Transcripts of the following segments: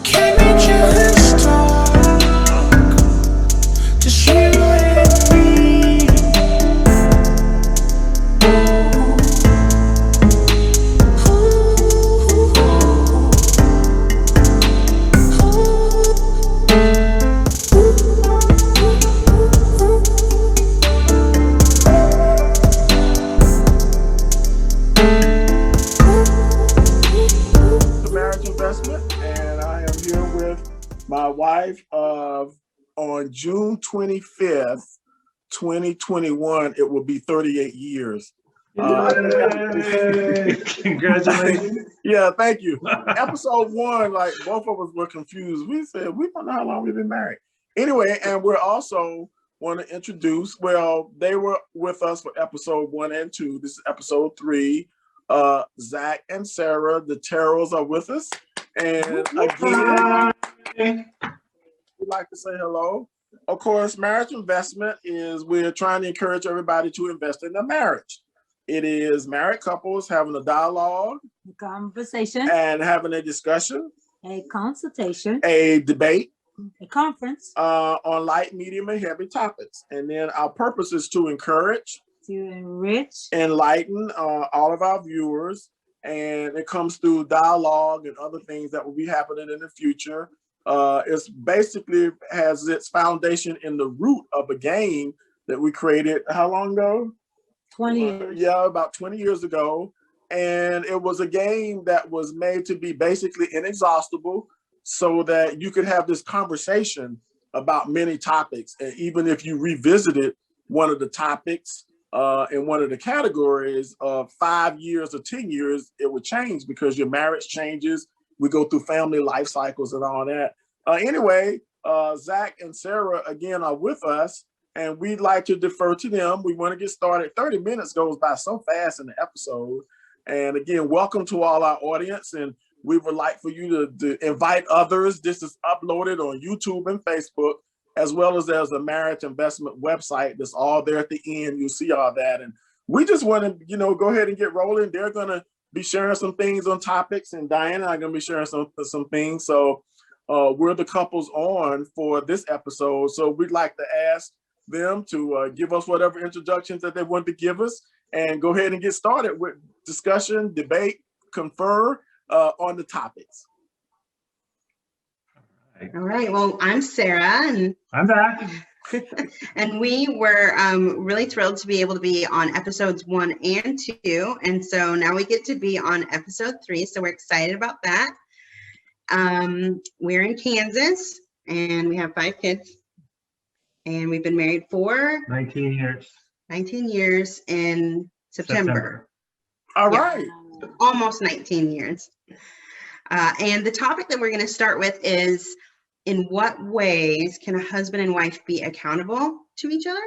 Can we just talk? Just you and me. Marriage investment, and I am here with my wife on June 25th, 2021. It will be 38 years. Congratulations. Yeah, thank you. Episode 1, like both of us were confused. We said, we don't know how long we've been married. Anyway, and we're also want to introduce, well, they were with us for episode 1 and 2. This is episode 3. Zach and Sarah, the Terrells, are with us. And again, we'd like to say hello. Of course, marriage investment is we're trying to encourage everybody to invest in their marriage. It is married couples having a dialogue, A conversation, and having a discussion, a consultation, a debate a conference on light, medium, and heavy topics. And then our purpose is to encourage, to enrich, enlighten all of our viewers. And it comes through dialogue and other things that will be happening in the future. It's basically has its foundation in the root of a game that we created how long ago? 20 years. Yeah, about 20 years ago. And it was a game that was made to be basically inexhaustible so that you could have this conversation about many topics. And even if you revisited one of the topics in one of the categories of 5 years or 10 years, it would change because your marriage changes. We go through family life cycles and all that. Anyway, Zach and Sarah, again, are with us. And we'd like to defer to them. We want to get started. 30 minutes goes by so fast in the episode. And again, welcome to all our audience. And we would like for you to invite others. This is uploaded on YouTube and Facebook, as well as there's a marriage investment website that's all there at the end. You'll see all that. And we just want to, go ahead and get rolling. They're going to be sharing some things on topics, and Diana and I are going to be sharing some things. So we're the couples on for this episode. So we'd like to ask them to give us whatever introductions that they want to give us and go ahead and get started with discussion, debate, confer on the topics. All right. Well, I'm Sarah, and I'm back. and we were really thrilled to be able to be on episodes 1 and 2, and so now we get to be on episode 3. So we're excited about that. We're in Kansas, and we have 5 kids. And we've been married for 19 years. 19 years in September. All right. Almost 19 years. And the topic that we're going to start with is, in what ways can a husband and wife be accountable to each other?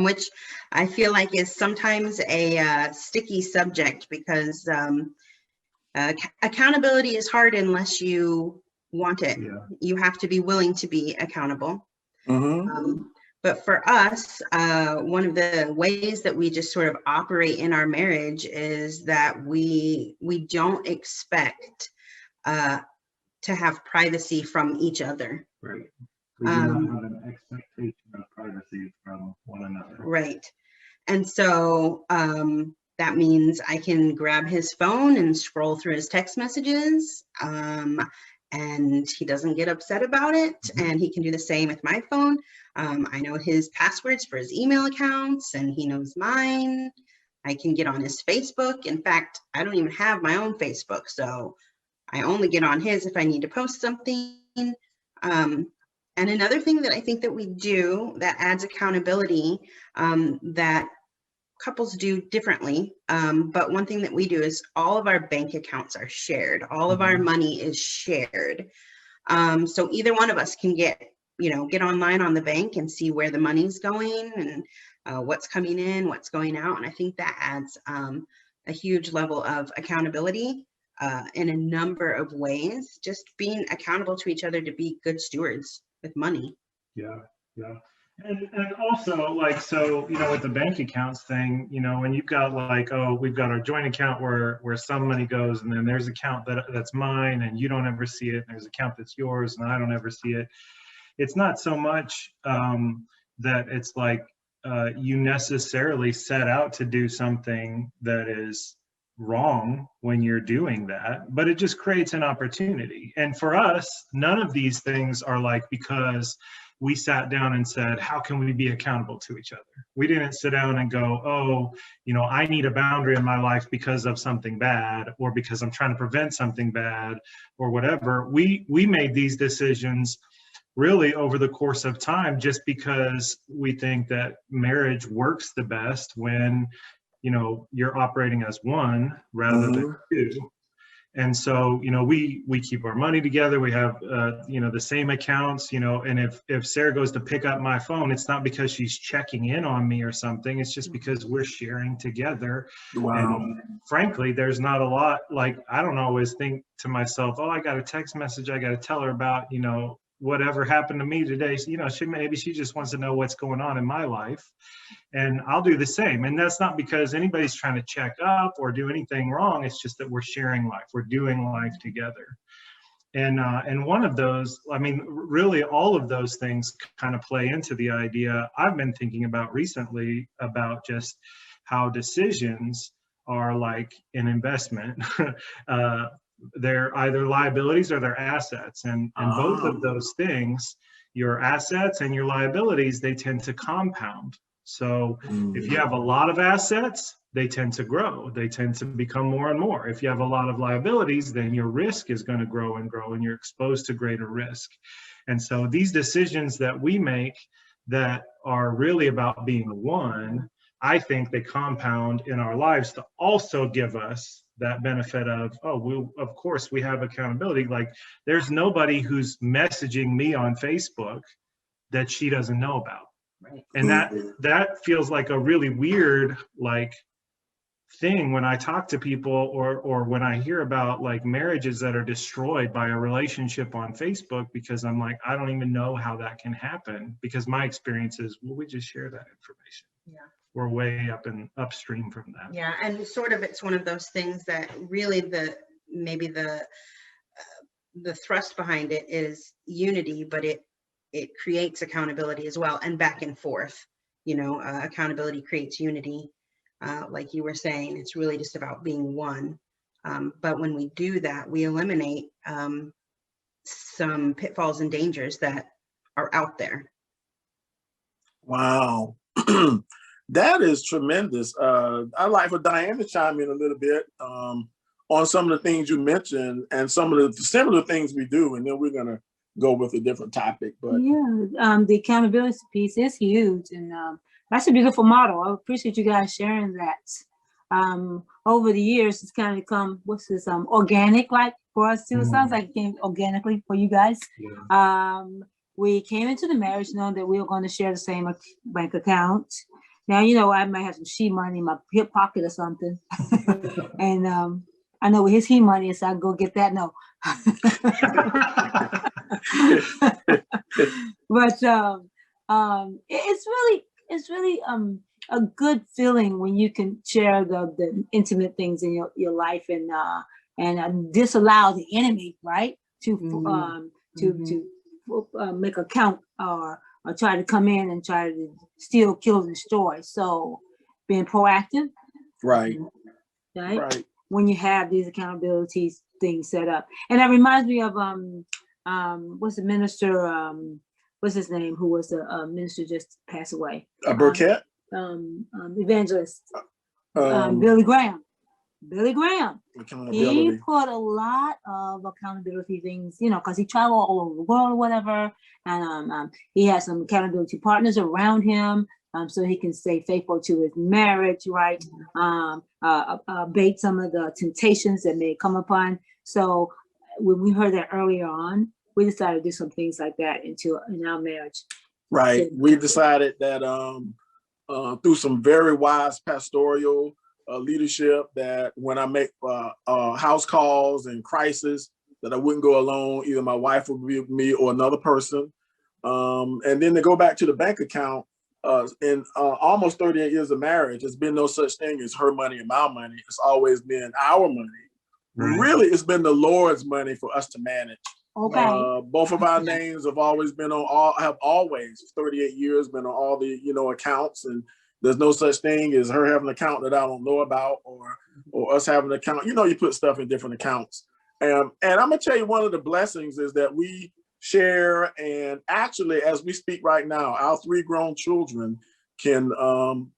Which I feel like is sometimes a sticky subject because accountability is hard unless you want it. Yeah. You have to be willing to be accountable. Mm-hmm. But for us, one of the ways that we just sort of operate in our marriage is that we don't expect to have privacy from each other. Right. We do not have an expectation of privacy from one another. Right. And so that means I can grab his phone and scroll through his text messages. And he doesn't get upset about it. And he can do the same with my phone. I know his passwords for his email accounts, and he knows mine. I can get on his Facebook. In fact, I don't even have my own Facebook, so I only get on his if I need to post something. And another thing that I think that we do that adds accountability that couples do differently, but one thing that we do is all of our bank accounts are shared. All of our money is shared. So either one of us can get online on the bank and see where the money's going and what's coming in, what's going out. And I think that adds a huge level of accountability in a number of ways, just being accountable to each other to be good stewards with money. Yeah. And also, like, so, you know, with the bank accounts thing, you know, when you've got like, oh, we've got our joint account where some money goes, and then there's account that's mine and you don't ever see it, and there's account that's yours and I don't ever see it. It's not so much that it's like you necessarily set out to do something that is wrong when you're doing that, but it just creates an opportunity. And for us, none of these things are like because we sat down and said, how can we be accountable to each other? We didn't sit down and go, oh, you know, I need a boundary in my life because of something bad, or because I'm trying to prevent something bad, or whatever. We made these decisions really over the course of time, just because we think that marriage works the best when, you know, you're operating as one rather than two. And so, you know, we keep our money together. We have, you know, the same accounts, you know, and if Sarah goes to pick up my phone, it's not because she's checking in on me or something. It's just because we're sharing together. Wow. And frankly, there's not a lot, like, I don't always think to myself, oh, I got a text message I got to tell her about, you know, whatever happened to me today. You know, maybe she just wants to know what's going on in my life. And I'll do the same. And that's not because anybody's trying to check up or do anything wrong. It's just that we're sharing life. We're doing life together. And one of those, I mean, really all of those things kind of play into the idea I've been thinking about recently about just how decisions are like an investment. They're either liabilities or they're assets. And both of those things, your assets and your liabilities, they tend to compound. So if you have a lot of assets, they tend to grow. They tend to become more and more. If you have a lot of liabilities, then your risk is going to grow and grow, and you're exposed to greater risk. And so these decisions that we make that are really about being one, I think they compound in our lives to also give us that benefit of, oh, of course we have accountability. Like, there's nobody who's messaging me on Facebook that she doesn't know about. Right. And that feels like a really weird, like, thing when I talk to people, or when I hear about like marriages that are destroyed by a relationship on Facebook, because I'm like, I don't even know how that can happen, because my experience is, well, we just share that information. Yeah. We're way upstream from that. Yeah, and sort of it's one of those things that really maybe the thrust behind it is unity, but it creates accountability as well, and back and forth. You know, accountability creates unity. Like you were saying, it's really just about being one. But when we do that, we eliminate some pitfalls and dangers that are out there. Wow. That is tremendous. I'd like for Diane to chime in a little bit on some of the things you mentioned and some of the similar things we do, and then we're going to go with a different topic. But yeah, the accountability piece is huge, and that's a beautiful model. I appreciate you guys sharing that. Over the years, it's kind of come, what's this, organic, like for us too. It sounds like it came organically for you guys. Yeah. We came into the marriage knowing that we were going to share the same bank account. Now, you know, I might have some she money in my hip pocket or something. And I know where his he money is, so I go get that. No. But it's really a good feeling when you can share the intimate things in your life, and disallow the enemy, right, to make a count or try to come in and try to steal, kill, and destroy. So being proactive, right. When you have these accountability things set up. And that reminds me of what's the minister, what's his name, who was the minister just passed away, Burkett, evangelist, Billy Graham. He put a lot of accountability things, you know, because he traveled all over the world or whatever, and he has some accountability partners around him, so he can stay faithful to his marriage, right? Abate some of the temptations that may come upon. So when we heard that earlier on, we decided to do some things like that in our marriage. Right. We decided that through some very wise pastoral leadership, that when I make house calls and crisis, that I wouldn't go alone. Either my wife would be with me or another person. And then to go back to the bank account, in almost 38 years of marriage, there's been no such thing as her money and my money. It's always been our money. Right. Really, it's been the Lord's money for us to manage. Okay. Both of our names have always been on all, have always 38 years been on all the, you know, accounts, and there's no such thing as her having an account that I don't know about, or us having an account. You know, you put stuff in different accounts. And I'm gonna tell you, one of the blessings is that we share, and actually, as we speak right now, our 3 grown children can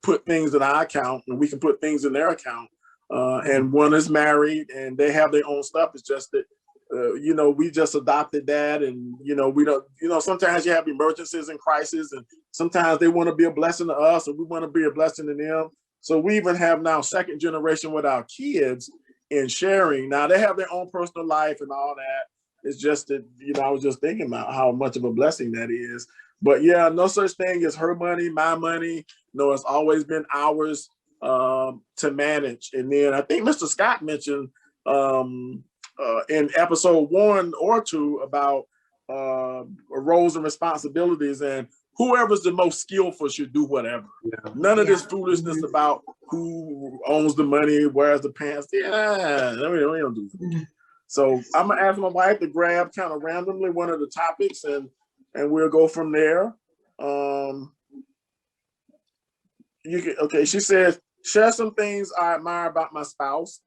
put things in our account, and we can put things in their account. And one is married, and they have their own stuff. It's just that, you know, we just adopted that, and you know, we don't. You know, sometimes you have emergencies and crises, and sometimes they want to be a blessing to us, and we want to be a blessing to them. So we even have now 2nd generation with our kids in sharing. Now they have their own personal life and all that. It's just that, you know, I was just thinking about how much of a blessing that is. But yeah, no such thing as her money, my money. No, it's always been ours to manage. And then I think Mr. Scott mentioned in episode 1 or 2 about roles and responsibilities, and whoever's the most skillful should do whatever. Yeah. None of this foolishness about who owns the money, wears the pants. Yeah, we don't do that. So I'm gonna ask my wife to grab kind of randomly one of the topics, and we'll go from there. Okay, she says, share some things I admire about my spouse.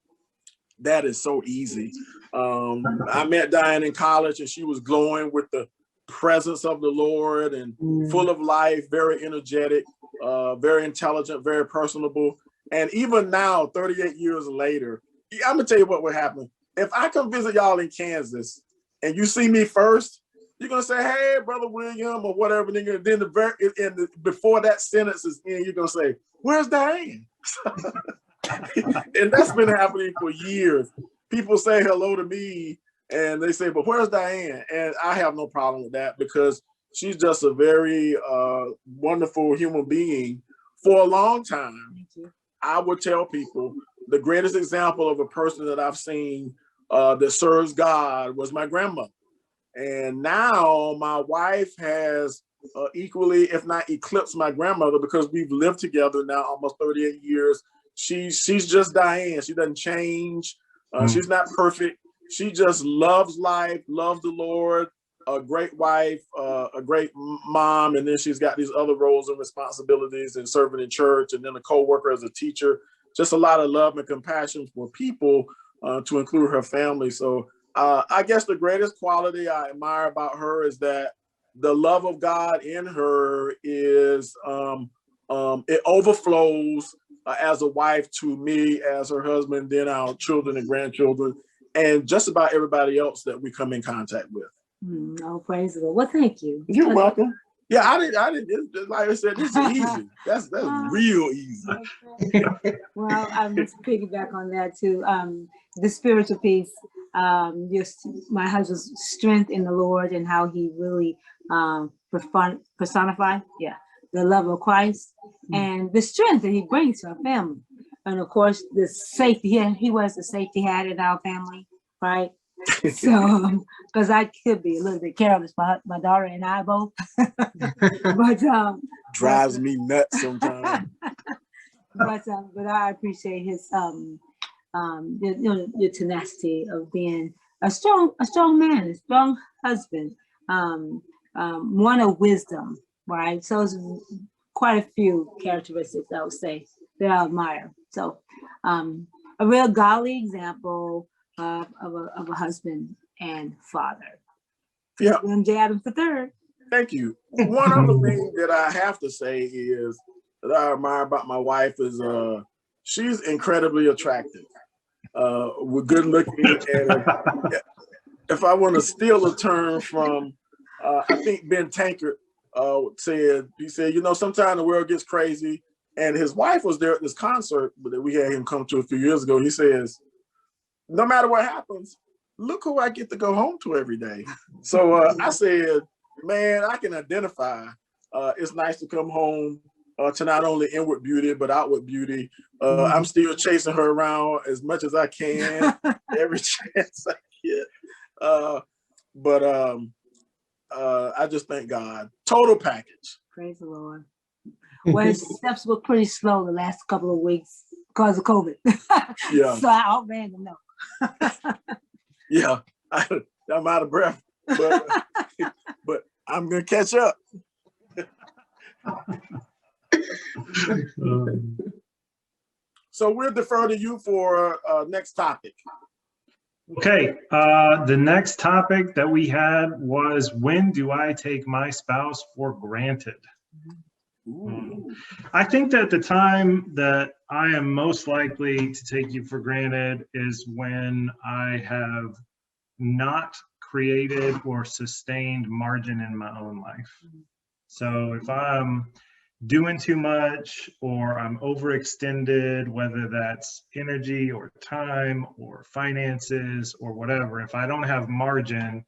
That is so easy. I met Diane in college, and she was glowing with the presence of the Lord, and full of life, very energetic, very intelligent, very personable. And even now, 38 years later, I'm gonna tell you what would happen. If I come visit y'all in Kansas and you see me first, you're gonna say, "Hey, Brother William," or whatever. Then before that sentence is in, you're gonna say, "Where's Diane?" And that's been happening for years. People say hello to me and they say, "But where's Diane?" And I have no problem with that, because she's just a very wonderful human being. For a long time, I would tell people the greatest example of a person that I've seen that serves God was my grandmother. And now my wife has equally, if not eclipsed, my grandmother, because we've lived together now almost 38 years. She's just Diane. She doesn't change. She's not perfect. She just loves life, loves the Lord, a great wife, a great mom, and then she's got these other roles and responsibilities, and serving in church, and then a co-worker as a teacher. Just a lot of love and compassion for people, to include her family. So I guess the greatest quality I admire about her is that the love of God in her is it overflows as a wife to me, as her husband, then our children and grandchildren, and just about everybody else that we come in contact with. Oh, praise the Lord. Well, thank you. You're welcome. Yeah, I didn't. Like I said, this is easy. That's real easy. Okay. Well, I must piggyback on that too. The spiritual piece, just my husband's strength in the Lord, and how he really personified, the love of Christ, and the strength that he brings to our family, and of course the safety. He was the safety hat in our family, right? So, because I could be a little bit careless, my daughter and I both, but drives me nuts sometimes. but I appreciate his your tenacity of being a strong man, a strong husband, one of wisdom, right? So it's quite a few characteristics I would say that I admire. So a real godly example of a husband and father. Yeah. MJ Adams III. Thank you. One other thing that I have to say is that I admire about my wife is she's incredibly attractive. We're good looking, and if I want to steal a term from, I think Ben Tankard he said, you know, sometimes the world gets crazy, and his wife was there at this concert that we had him come to a few years ago. He says, no matter what happens, look who I get to go home to every day. So I said, man, I can identify. It's nice to come home to not only inward beauty, but outward beauty. I'm still chasing her around as much as I can, every chance I get. But I just thank God. Total package. Praise the Lord. Well, his steps were pretty slow the last couple of weeks because of COVID. Yeah. So I outran them. No. Yeah, I'm out of breath, but I'm gonna catch up. So we'll defer to you for next topic. Okay, the next topic that we had was, when do I take my spouse for granted? I think that the time that I am most likely to take you for granted is when I have not created or sustained margin in my own life. So if I'm doing too much or I'm overextended, whether that's energy or time or finances or whatever, if I don't have margin,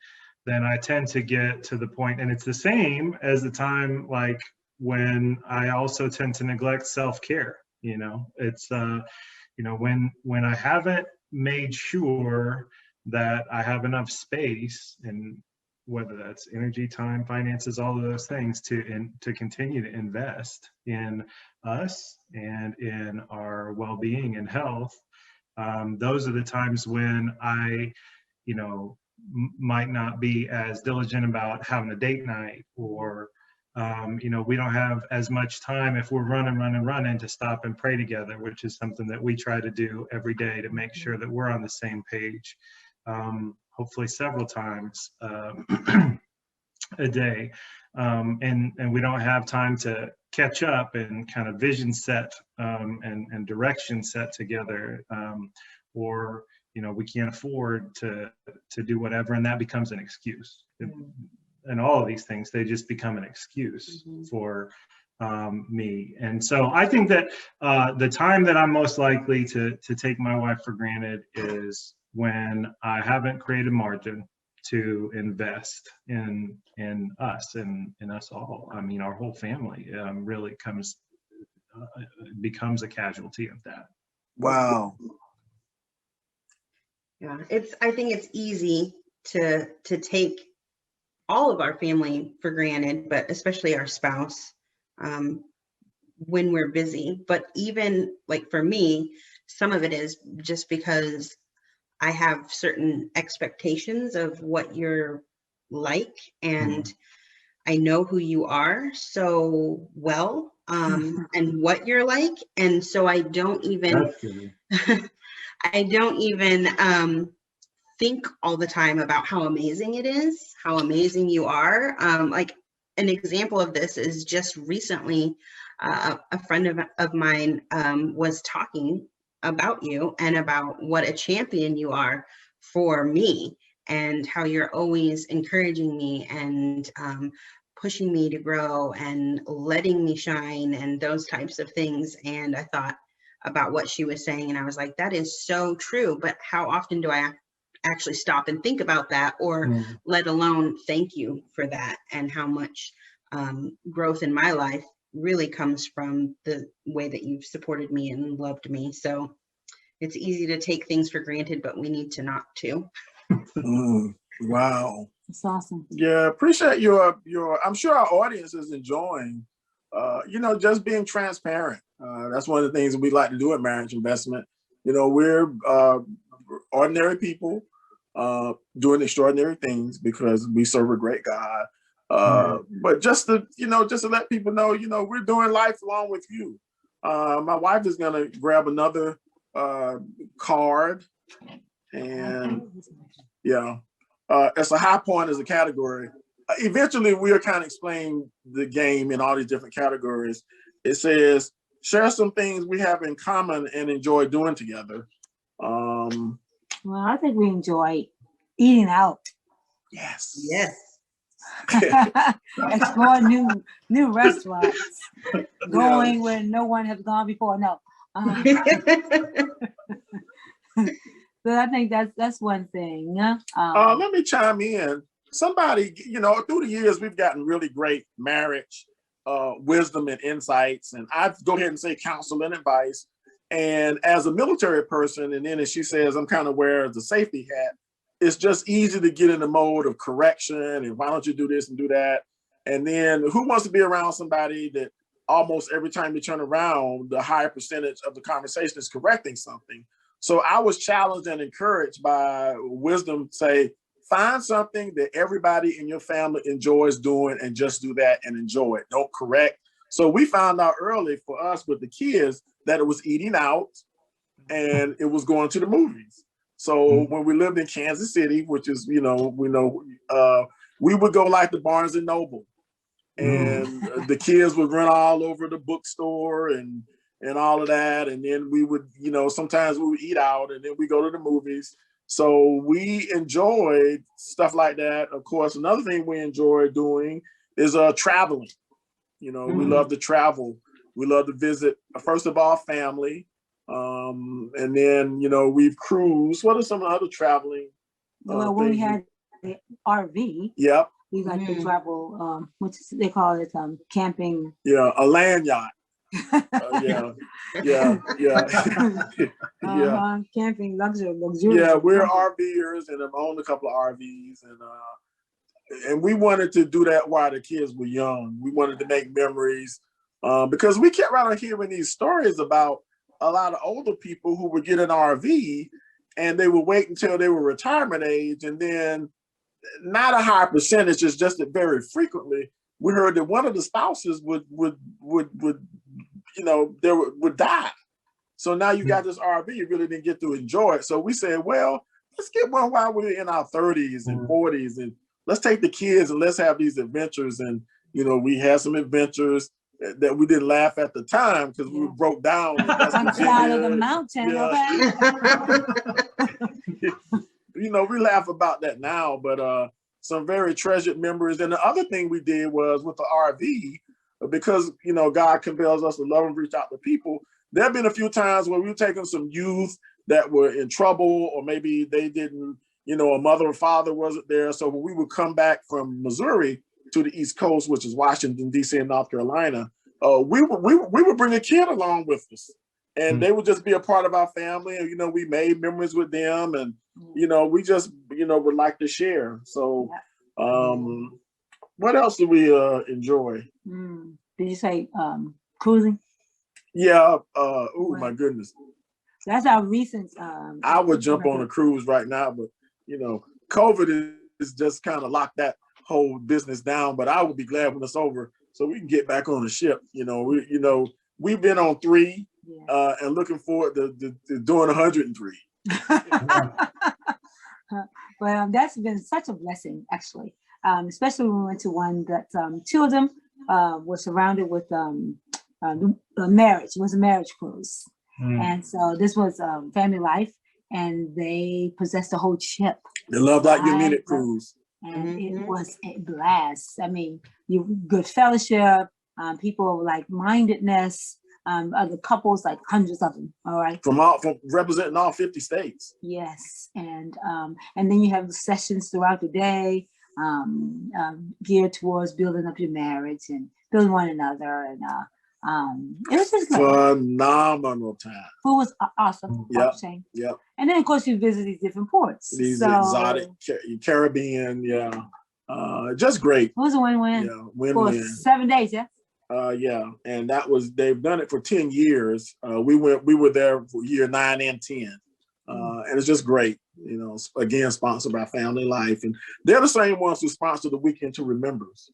then I tend to get to the point, and it's the same as the time like when I also tend to neglect self-care. You know, it's when I haven't made sure that I have enough space, and whether that's energy, time, finances, all of those things, to continue to invest in us and in our well-being and health. Those are the times when I, might not be as diligent about having a date night, or we don't have as much time if we're running to stop and pray together, which is something that we try to do every day to make sure that we're on the same page. Hopefully several times a day, and we don't have time to catch up and kind of vision set and direction set together, or we can't afford to do whatever, and that becomes an excuse. And all of these things, they just become an excuse for me. And so I think that the time that I'm most likely to take my wife for granted is when I haven't created margin to invest in us and in us all. I mean, our whole family really becomes a casualty of that. Wow. Yeah, I think it's easy to take all of our family for granted, but especially our spouse, when we're busy. But even like for me, some of it is just because I have certain expectations of what you're like, and I know who you are so well, and what you're like. And so I don't even, think all the time about how amazing it is, how amazing you are. Like an example of this is just recently, a friend of mine was talking about you and about what a champion you are for me, and how you're always encouraging me and pushing me to grow and letting me shine and those types of things. And I thought about what she was saying, and I was like, that is so true. But how often do I actually stop and think about that, or let alone thank you for that, and how much growth in my life really comes from the way that you've supported me and loved me. So it's easy to take things for granted, but we need to not to. Wow. It's awesome. Yeah, appreciate your I'm sure our audience is enjoying just being transparent. That's one of the things that we like to do at Marriage Investment. We're ordinary people doing extraordinary things because we serve a great God. But just to let people know, we're doing life along with you. My wife is gonna grab another card, and it's a high point as a category. Eventually, we'll kind of explain the game in all these different categories. It says, share some things we have in common and enjoy doing together. Well, I think we enjoy eating out. Yes. Explore new restaurants. Going where no one has gone before. No. So I think that's one thing. Let me chime in. Somebody, through the years, we've gotten really great marriage wisdom and insights, and I'd go ahead and say counsel and advice. And as a military person, and then as she says, I'm kind of wear the safety hat, it's just easy to get in the mode of correction and why don't you do this and do that? And then who wants to be around somebody that almost every time you turn around, the higher percentage of the conversation is correcting something? So I was challenged and encouraged by wisdom, say, find something that everybody in your family enjoys doing and just do that and enjoy it. Don't correct. So we found out early for us with the kids that it was eating out and it was going to the movies. So when we lived in Kansas City, which is, we would go like the Barnes and Noble, and the kids would run all over the bookstore and all of that. And then we would, sometimes we would eat out and then we go to the movies. So we enjoyed stuff like that. Of course, another thing we enjoy doing is traveling. We love to travel. We love to visit, first of all, family. And then, we've cruised. What are some other traveling? Well, when we had the RV, yep, we like to travel, they call it camping. Yeah, a land yacht. Yeah. Camping, luxury. Yeah, we're RVers and I've owned a couple of RVs, and we wanted to do that while the kids were young. We wanted to make memories because we kept right on hearing these stories about a lot of older people who would get an RV and they would wait until they were retirement age, and then not a high percentage, it's just that very frequently we heard that one of the spouses would die. So now you got this RV, you really didn't get to enjoy it. So we said, well, let's get one while we're in our 30s and 40s, and let's take the kids and let's have these adventures. And we had some adventures that we didn't laugh at the time because we broke down. Out of the mountain, okay? We laugh about that now, but some very treasured memories. And the other thing we did was with the RV, because God compels us to love and reach out to people. There have been a few times where we've taken some youth that were in trouble, or maybe they didn't, a mother or father wasn't there. So when we would come back from Missouri to the East Coast, which is Washington, D.C. and North Carolina, we would bring a kid along with us, and they would just be a part of our family. And, we made memories with them, and, we just, would like to share. So what else do we enjoy? Did you say cruising? Yeah. Oh my goodness. That's our recent. I would jump on a cruise right now, but COVID is just kind of locked that whole business down. But I would be glad when it's over, so we can get back on the ship. We've been on 3, and looking forward to doing 103. Well, that's been such a blessing, actually. Especially when we went to one that 2 of them were surrounded with marriage. It was a marriage cruise. And so this was family life, and they possessed the whole ship. The Love Like You Mean It cruise. And it was a blast. I mean, good fellowship, people of like-mindedness, other couples, like hundreds of them. All right. From representing all 50 states. Yes, and then you have sessions throughout the day, geared towards building up your marriage and building one another, and it was just phenomenal time. It was awesome. Yep. And then of course you visit these different ports. These exotic Caribbean, just great. It was a win-win. Yeah, win-win. For 7 days, yeah. And they've done it for 10 years. We were there for year 9 and 10. And it's just great, again, sponsored by Family Life. And they're the same ones who sponsored the Weekend to Remembers.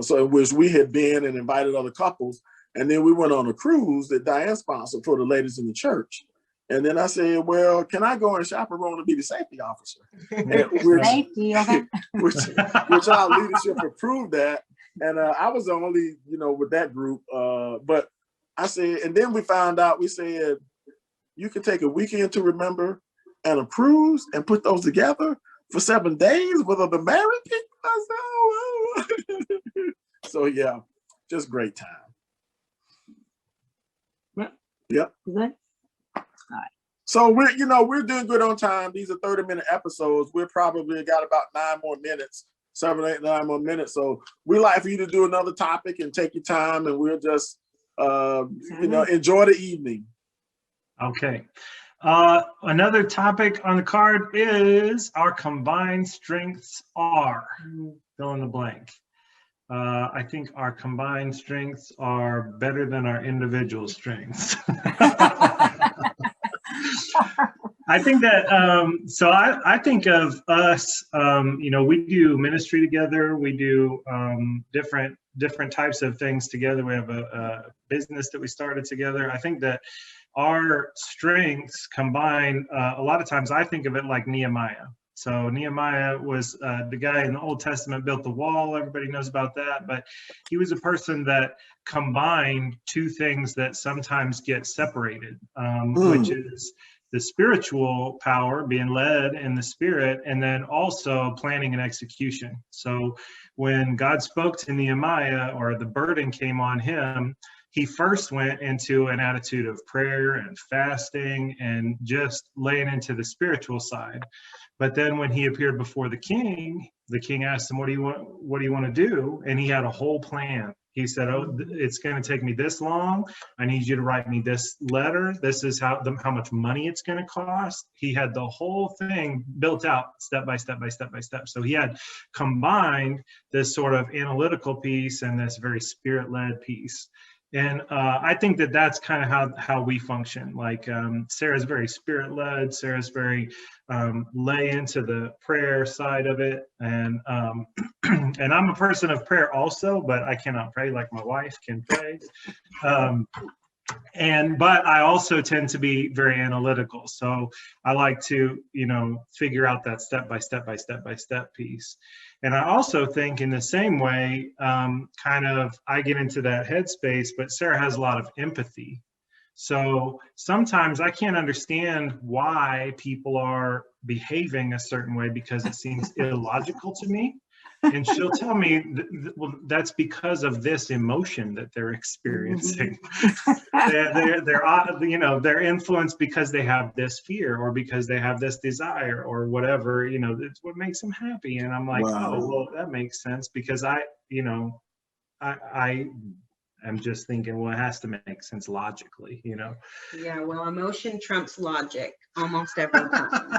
So in which we had been and invited other couples. And then we went on a cruise that Diane sponsored for the ladies in the church. And then I said, well, can I go and chaperone to be the safety officer? Safety, okay. which our leadership approved that. And I was the only, with that group. But I said, and then we found out, we said, you can take a Weekend to Remember and a cruise and put those together for 7 days with other married people. I said, oh. So yeah, just great time. Yep. Good. All right. So we're doing good on time. These are 30-minute episodes. We're probably got about 9 more minutes, 7, 8, 9 more minutes. So we like for you to do another topic and take your time, and we'll just enjoy the evening. Okay. Another topic on the card is our combined strengths are, fill in the blank. I think our combined strengths are better than our individual strengths. I think that, so I think of us, you know, we do ministry together. We do different types of things together. We have a business that we started together. I think that our strengths combine, a lot of times I think of it like Nehemiah. So Nehemiah was the guy in the Old Testament built the wall. Everybody knows about that. But he was a person that combined two things that sometimes get separated, which is the spiritual power, being led in the spirit, and then also planning and execution. So when God spoke to Nehemiah, or the burden came on him, he first went into an attitude of prayer and fasting and just laying into the spiritual side. But then when he appeared before the king asked him, what do you want to do? And he had a whole plan. He said, oh, it's going to take me this long. I need you to write me this letter. This is how much money it's going to cost. He had the whole thing built out step by step by step by step. So he had combined this sort of analytical piece and this very spirit-led piece. And I think that that's kind of how we function. Like Sarah's very spirit-led. Sarah's very lay into the prayer side of it. And and I'm a person of prayer also, but I cannot pray like my wife can pray. But I also tend to be very analytical. So I like to, you know, figure out that step by step by step by step piece. And I also think in the same way, kind of, I get into that headspace, but Sarah has a lot of empathy. So sometimes I can't understand why people are behaving a certain way because it seems illogical to me. And she'll tell me, well, that's because of this emotion that they're experiencing. They're you know, they're influenced because they have this fear or because they have this desire or whatever, you know, it's what makes them happy. And I'm like, wow. Oh, well, that makes sense because I am just thinking, well, it has to make sense logically, you know? Yeah, well, emotion trumps logic almost every time.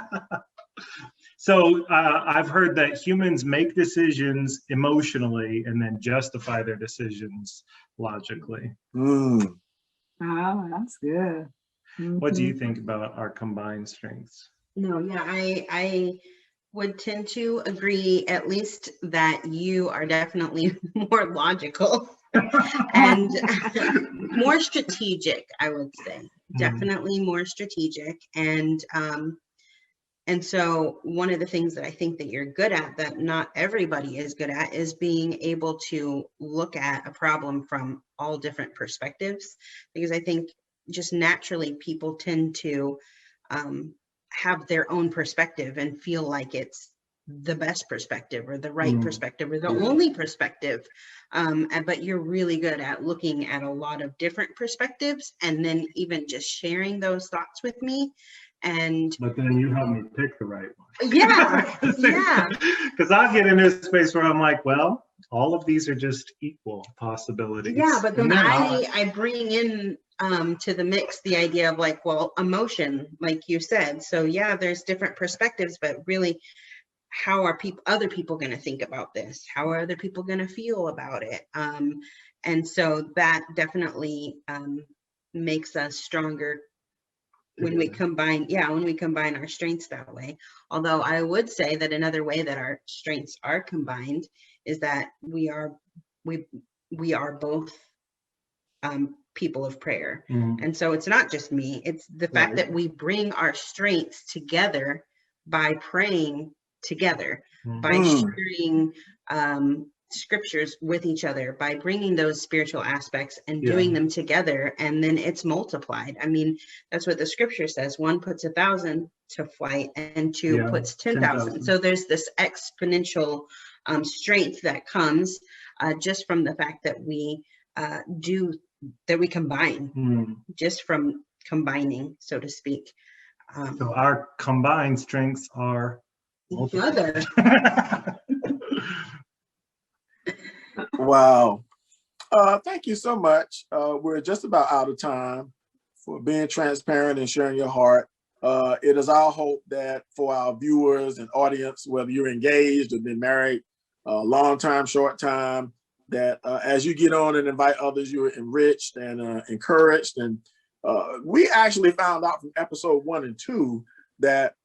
So I've heard that humans make decisions emotionally and then justify their decisions logically. Oh, that's good. What do you think about our combined strengths? No, yeah, I would tend to agree, at least that you are definitely more logical and more strategic, I would say. Definitely more strategic. And so one of the things that I think that you're good at that not everybody is good at is being able to look at a problem from all different perspectives, because I think just naturally people tend to have their own perspective and feel like it's the best perspective or the right perspective or the only perspective. But you're really good at looking at a lot of different perspectives and then even just sharing those thoughts with me. But then you help me pick the right one. Yeah, yeah. Because I get in this space where I'm like, well, all of these are just equal possibilities. Yeah, but then I bring in to the mix the idea of like, well, emotion, like you said. So yeah, there's different perspectives, but really, how are other people going to think about this? How are other people going to feel about it? And so that definitely makes us stronger when we combine our strengths that way. Although I would say that another way that our strengths are combined is that we are both people of prayer. And so it's not just me, it's the fact that we bring our strengths together by praying together, by sharing scriptures with each other, by bringing those spiritual aspects and doing them together, and then it's multiplied. I mean, that's what the scripture says: 1 puts 1,000 to flight and 2 puts 10,000. So there's this exponential strength that comes just from the fact that we combine, just from combining, so to speak. So our combined strengths are each other. Wow. Thank you so much. We're just about out of time for being transparent and sharing your heart. It is our hope that for our viewers and audience, whether you're engaged or been married, long time, short time, that as you get on and invite others, you're enriched and encouraged. And we actually found out from episode 1 and 2 that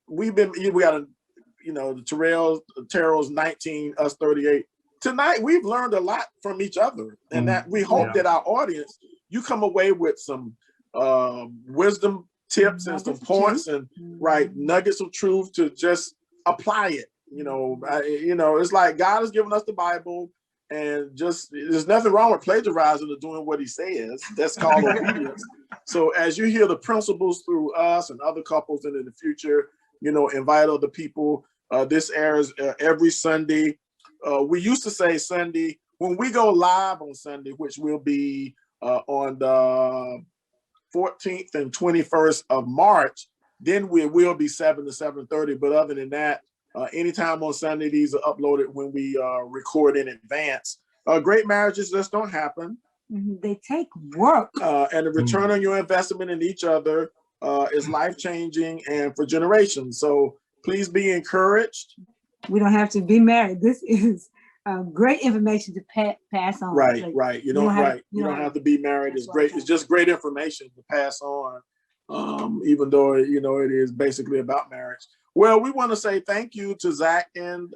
we got the Terrell's 19, us 38. Tonight, we've learned a lot from each other, and that we hope that our audience, you come away with some wisdom tips and some points and nuggets of truth to just apply it. It's like God has given us the Bible, and just there's nothing wrong with plagiarizing or doing what he says. That's called obedience. So as you hear the principles through us and other couples, and in the future, invite other people. This airs every Sunday. We used to say Sunday when we go live on Sunday, which will be on the 14th and 21st of March. Then we will be 7 to 7:30. But other than that, anytime on Sunday, these are uploaded when we record in advance. Great marriages just don't happen. They take work. And the return on your investment in each other is life-changing and for generations. So please be encouraged. We don't have to be married. This is great information to pass on. Right. You don't have to be married. It's great. It's just great information to pass on, even though it is basically about marriage. Well, we want to say thank you to Zach and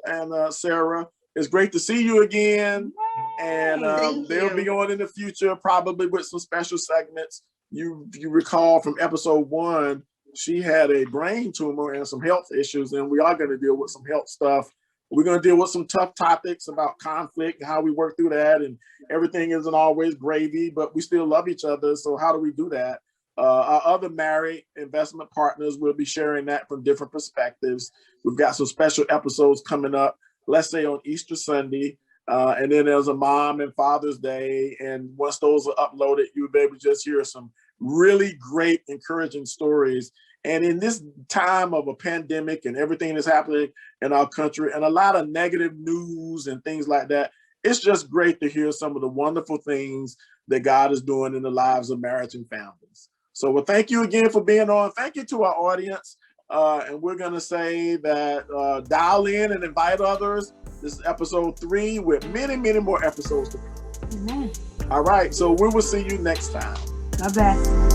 Sarah. It's great to see you again. And they'll be on in the future, probably with some special segments. You recall from episode 1, she had a brain tumor and some health issues, and we are going to deal with some health stuff. We're going to deal with some tough topics about conflict, how we work through that, and everything isn't always gravy, but we still love each other. So how do we do that? Our other married investment partners will be sharing that from different perspectives. We've got some special episodes coming up, let's say on Easter Sunday, and then there's a Mom and Father's Day. And once those are uploaded, you'll be able to just hear some really great, encouraging stories. And in this time of a pandemic and everything that's happening in our country and a lot of negative news and things like that, it's just great to hear some of the wonderful things that God is doing in the lives of marriage and families. So, well, thank you again for being on. Thank you to our audience. And we're going to say that dial in and invite others. This is episode 3 with many, many more episodes to come. Amen. All right. So we will see you next time. God bless.